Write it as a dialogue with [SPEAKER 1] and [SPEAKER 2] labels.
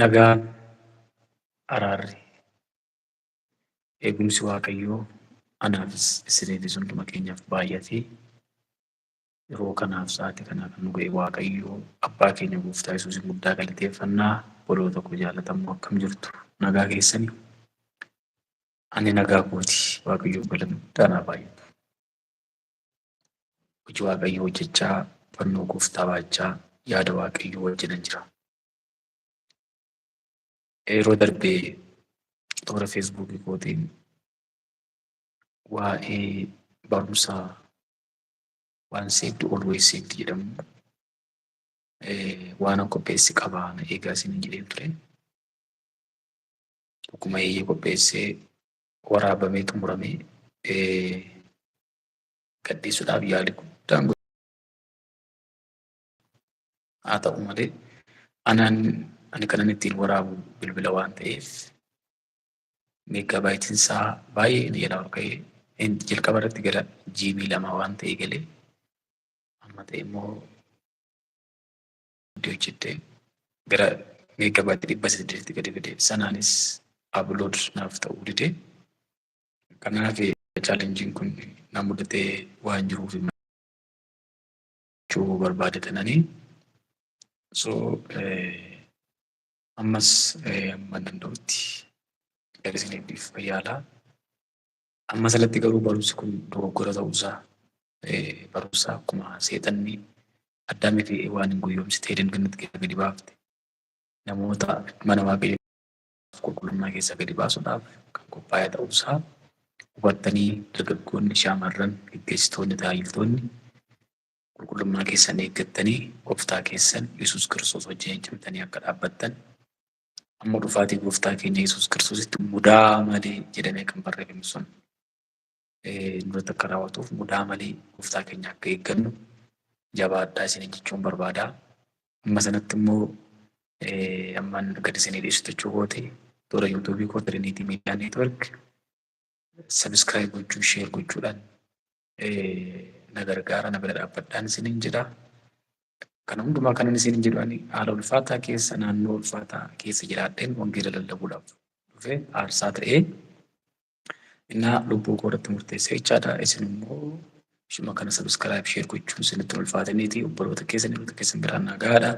[SPEAKER 1] Nagaan araarri eegumsi Waaqayyoo anaafis isiniifis hunduma keenyaaf baay'atee yeroo kanaaf sa'aatii kanaa kan nu ga'e Waaqayyoo abbaa keenya Gooftaa Yesuusin guddaa galateeffannaa. Obboloota koo jaallatamoo akkam jirtu? Nagaa keessanii? Ani nagaa kooti. Waaqayyoof galanni guddaan haa baay'atu. Hojii Waaqayyoo hojjechaa, fannoo Gooftaa baachaa, yaada Waaqayyoo wajjinan jira. Yeroo darbee toora feesbuukii kootiin waa'ee barumsaa waan saved always saved jedhamu waanan qopheesse qabaa na eegaa isiniin jedheen ture. Akkuma eeyyee qopheessee waraabamee xumuramee gadhiisuudhaaf yaali guddaan haa ta'u malee ani kanan ittiin waraabu bilbila waan ta'eef meeggabaayitiin isaa baay'ee ni jedha ol ka'ee jalqaba irratti gara GB 2 waan ta'e galee amma ta'e immoo hojjettee gara meeggabaayitii 800 gadi fide sanaanis upload naaf ta'uu dide. Kanaaf chaalenjiin kun na mudatee waan jiruuf jechuu barbaadatanii so ammas amma danda'utti gadi isiniif fayyaalaa. Amma salatti garuu barumsi kun dogoggora ta'uusaa barumsa akkuma seexanni Addaamii fi waan hin guyyoomsitee danganatti gadi baafte namoota mana Waaqayyoo qulqullummaa keessaa gadi baasuudhaaf kan qophaa'e ta'uusaa hubattanii dargaggoonni, shaamarran, gaggeessitoonni, tajaajiltoonni qulqullummaa keessan eeggattanii Gooftaa keessan Yesuus Kiristoos wajjin cimtanii akka dhaabbattan amma dhufaatii Gooftaa keenya Yesuus Kiristoositti mudaa malee jedhamee kan barreeffame sun nurratti akka raawwatuuf mudaa malee Gooftaa keenya akka eeggannu jabaadhaa isin jechuun barbaada. Amma sanatti immoo ammaan gadi isinii dhiyeessitu jechuu goote toora yuutuubii koo Trinity Media Network subscribe gochuu share gochuudhaan na gargaara na bira dhaabbadhaan isiniin jedha. Kana hundumaa kanan isiniin jedhu ani haala ulfaataa keessa naannoo ulfaataa keessa jiraadheen wangeela lallabuudhaaf dhufe aarsaa ta'ee innaa lubbuu koo irratti murteessee jechaadha. Isin immoo ishuma kana subscribe share gochuun isinitti ulfaataniiti obboloota keessan biraan nagaadha.